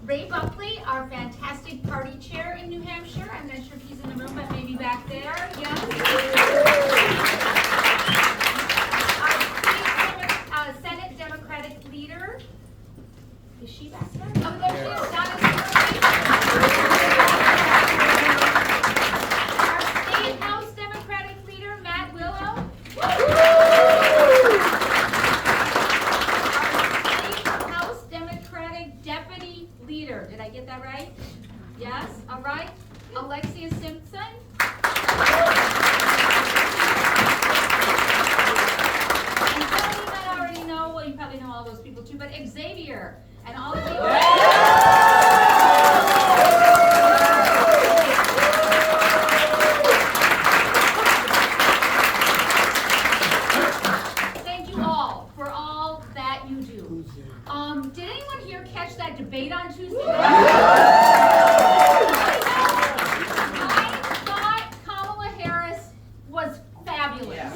Ray Buckley, our fantastic party chair in New Hampshire. I'm not sure if he's in the room, but maybe back there. Yes. Our Senate Democratic leader. Is she back there? Oh, there she is. Donna. Our State House Democratic leader, Matt Willow. Deputy leader. Did I get that right? Yes? All right. Alexia Simpson. And some of you might already know, well, you probably know all those people too, but Xavier and all of you. Thank you all for all that you do. Did anyone here catch that debate on Tuesday night? I thought Kamala Harris was fabulous.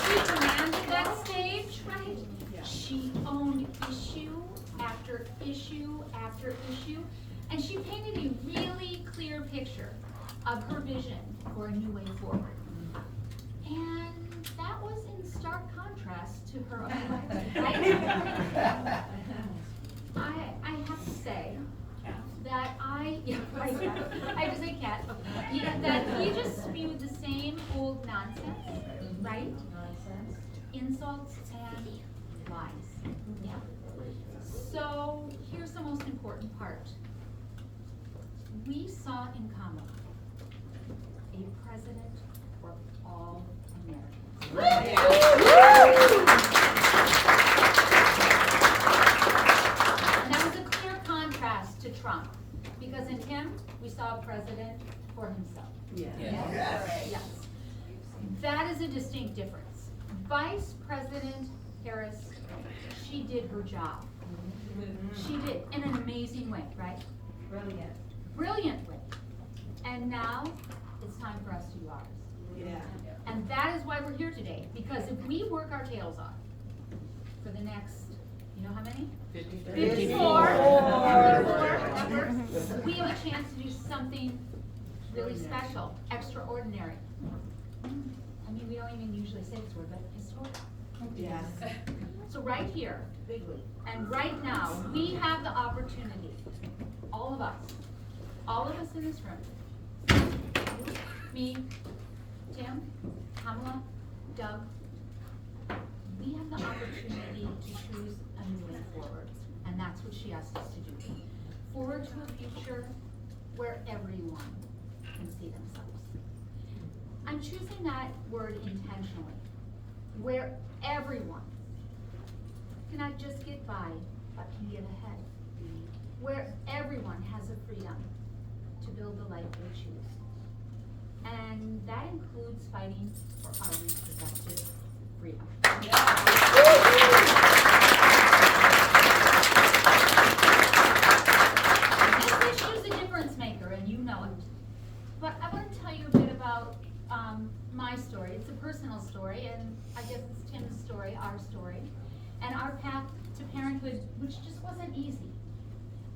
She commanded that stage, right? She owned issue after issue after issue, and she painted a really clear picture of her vision for a new way forward. And that was in stark contrast to her own life. I have to say that I have to say cat, that he just spewed the same old nonsense, right? Insults and lies. Yeah. So here's the most important part. We saw in Kamala a president for all Americans. And that was a clear contrast to Trump, because in him, we saw a president for himself. Yes. Yes. That is a distinct difference. Vice President Harris, she did her job. She did, in an amazing way, right? Brilliantly. And now, it's time for us to do ours. Yeah. And that is why we're here today, because if we work our tails off for the next, you know how many? 54. 54, that works. We have a chance to do something really special, extraordinary. I mean, we don't even usually say this word, but historic. Yes. So right here, and right now, we have the opportunity, all of us in this room, me, Tim, Kamala, Doug, we have the opportunity to choose a new way forward, and that's what she asked us to do. Forward to a future where everyone can see themselves. I'm choosing that word intentionally, where everyone cannot just get by, but can get ahead. Where everyone has the freedom to build the life they choose. And that includes fighting for our reproductive freedom. This issue is a difference maker, and you know it. But I want to tell you a bit about my story. It's a personal story, and I guess it's Tim's story, our story, and our path to parenthood, which just wasn't easy.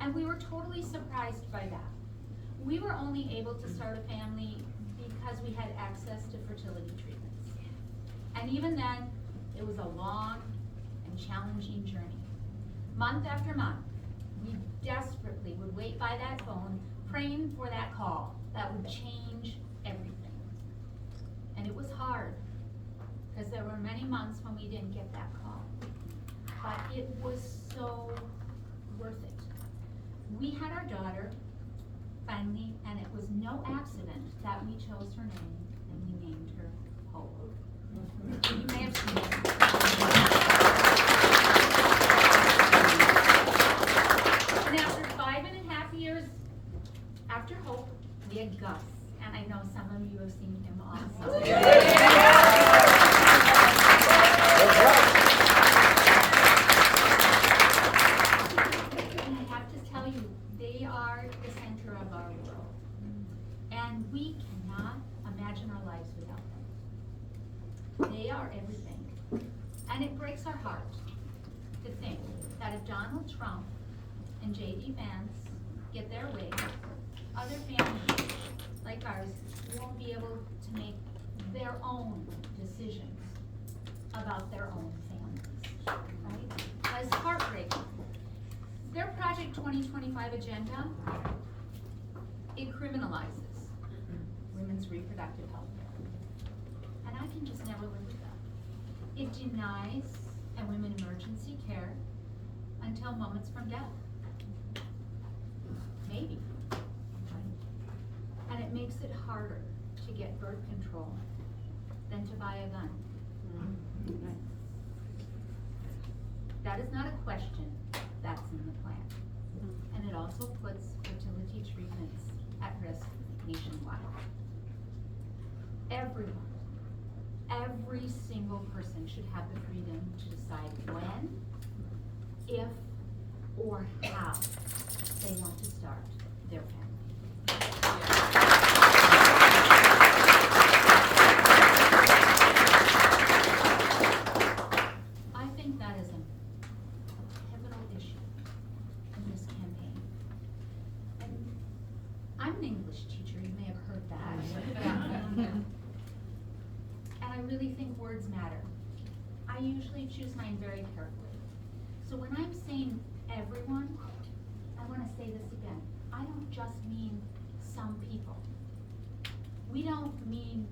And we were totally surprised by that. We were only able to start a family because we had access to fertility treatments. And even then, it was a long and challenging journey. Month after month, we desperately would wait by that phone, praying for that call that would change everything. And it was hard, because there were many months when we didn't get that call. But it was so worth it. We had our daughter, finally, and it was no accident that we chose her name, and we named her Hope. You may have seen it. And after 5.5 years after Hope, we had Gus, and I know some of you have seen him also. And I have to tell you, they are the center of our world. And we cannot imagine our lives without them. They are everything. And it breaks our heart to think that if Donald Trump and J.D. Vance get their way, other families like ours won't be able to make their own decisions about their own families, right? That is heartbreaking. Their Project 2025 agenda, it criminalizes women's reproductive health care. And I can just never live with that. It denies a women emergency care until moments from death. Maybe. And it makes it harder to get birth control than to buy a gun. That is not a question that's in the plan. And it also puts fertility treatments at risk nationwide. Everyone, every single person should have the freedom to decide when, if, or how they want to start their family. I think that is a pivotal issue in this campaign. And I'm an English teacher, you may have heard that. And I really think words matter. I usually choose mine very carefully. So when I'm saying everyone, I want to say this again. I don't just mean some people. We don't mean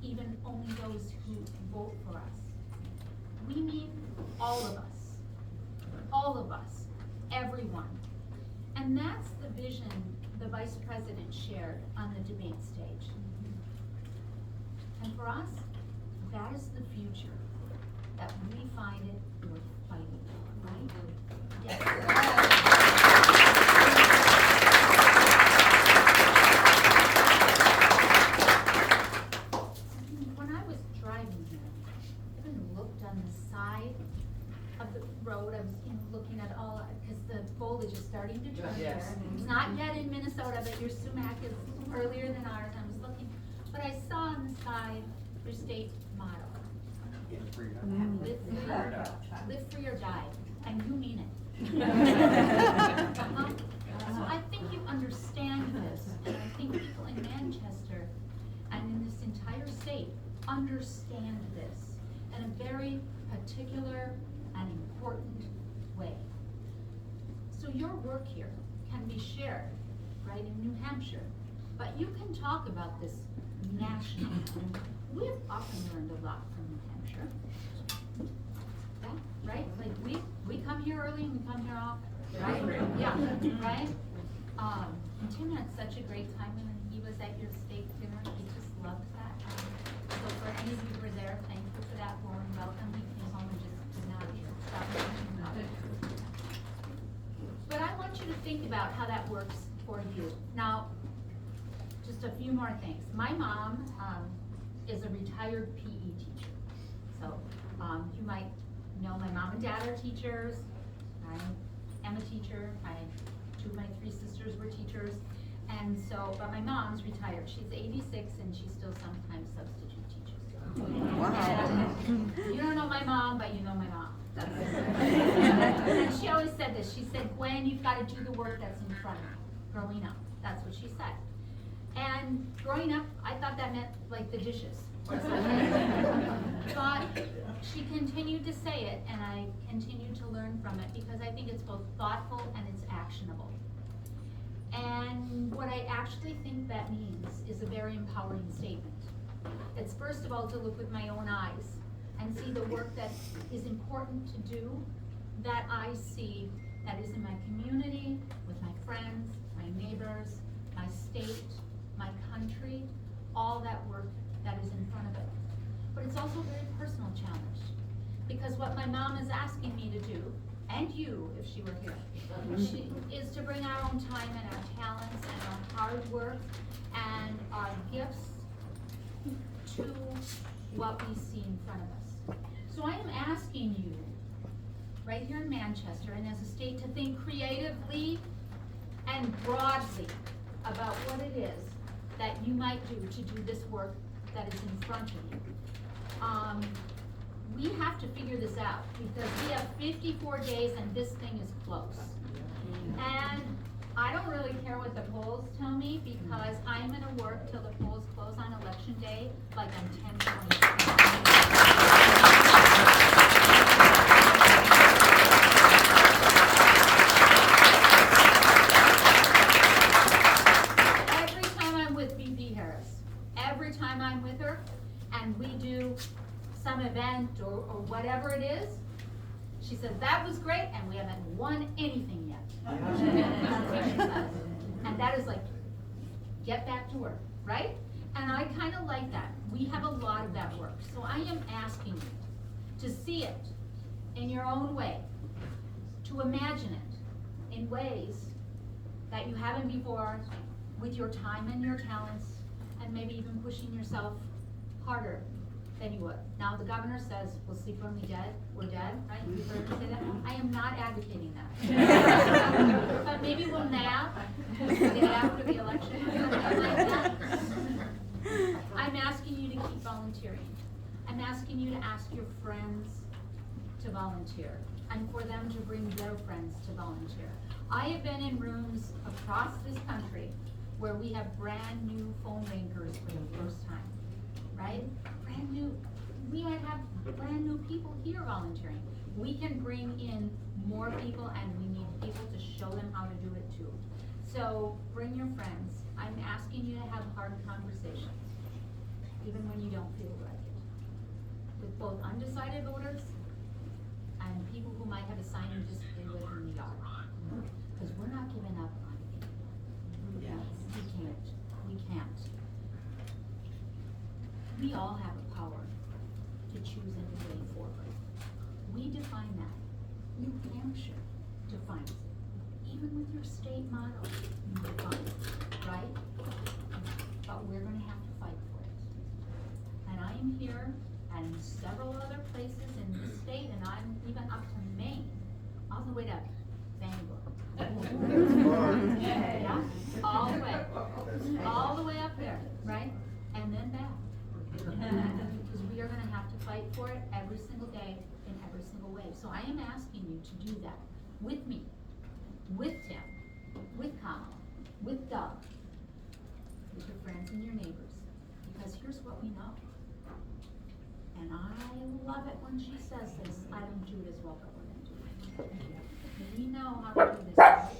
even only those who vote for us. We mean all of us, everyone. And that's the vision the Vice President shared on the debate stage. And for us, that is the future that we find it worth fighting for, right? Yes. When I was driving here, I even looked on the side of the road. I was looking at all, because the foliage is starting to turn here. It's not yet in Minnesota, but your sumac is earlier than ours. I was looking, but I saw on the side your state motto. Live free or die, and you mean it. So I think you understand this, and I think people in Manchester and in this entire state understand this in a very particular and important way. So your work here can be shared, right, in New Hampshire, but you can talk about this nationally. We've often learned a lot from New Hampshire. Yeah, right? Like we come here early and we come here often, right? Yeah, right? Tim had such a great time when he was at your state dinner. He just loved that. So for any of you who were there, thank you for that warm welcome. He came home and just did not stop thinking about it. But I want you to think about how that works for you. Now, just a few more things. My mom is a retired PE teacher. So you might know my mom and dad are teachers. I am a teacher. Two of my three sisters were teachers. And so, but my mom's retired. She's 86 and she still sometimes substitute teaches. Wow. You don't know my mom, but you know my mom. And she always said this. She said, Gwen, you've got to do the work that's in front of you growing up. That's what she said. And growing up, I thought that meant like the dishes. But she continued to say it, and I continued to learn from it because I think it's both thoughtful and it's actionable. And what I actually think that means is a very empowering statement. It's first of all to look with my own eyes and see the work that is important to do, that I see that is in my community, with my friends, my neighbors, my state, my country, all that work that is in front of it. But it's also a very personal challenge, because what my mom is asking me to do, and you, if she were here, is to bring our own time and our talents and our hard work and our gifts to what we see in front of us. So I am asking you, right here in Manchester and as a state, to think creatively and broadly about what it is that you might do to do this work that is in front of you. We have to figure this out, because we have 54 days and this thing is close. And I don't really care what the polls tell me, because I'm gonna work till the polls close on election day, like I'm 10/20. Every time I'm with VP Harris, every time I'm with her, and we do some event or whatever it is, she says, that was great, and we haven't won anything yet. That's what she says. And that is like, get back to work, right? And I kind of like that. We have a lot of that work. So I am asking you to see it in your own way, to imagine it in ways that you haven't before, with your time and your talents, and maybe even pushing yourself harder than you would. Now, the governor says, we'll sleep when we're dead, right? You've heard me say that? I am not advocating that. But maybe we'll nap the day after the election. I'm asking you to keep volunteering. I'm asking you to ask your friends to volunteer, and for them to bring their friends to volunteer. I have been in rooms across this country where we have brand new phone ringers for the first time, right? Brand new. We might have brand new people here volunteering. We can bring in more people, and we need people to show them how to do it too. So bring your friends. I'm asking you to have hard conversations, even when you don't feel like it, with both undecided voters and people who might have a sign you disagree with in the yard. Because we're not giving up on it. Yes. We can't. We can't. We all have a power to choose a new way forward. We define that. New Hampshire defines it. Even with your state model, you define it, right? But we're gonna have to fight for it. And I am here and several other places in the state, and I'm even up to Maine, all the way to Bangor. Yeah, all the way up there, right? And then back. Because we are gonna have to fight for it every single day in every single way. So I am asking you to do that with me, with Tim, with Kamala, with Doug, with your friends and your neighbors. Because here's what we know. And I love it when she says this, I don't do it as well, but we're gonna do it. We know how to do this, right?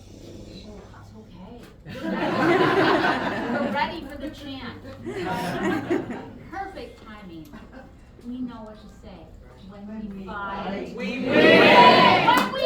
It's okay. We're ready for the chant. Perfect timing. We know what to say. When we fight, we win! When we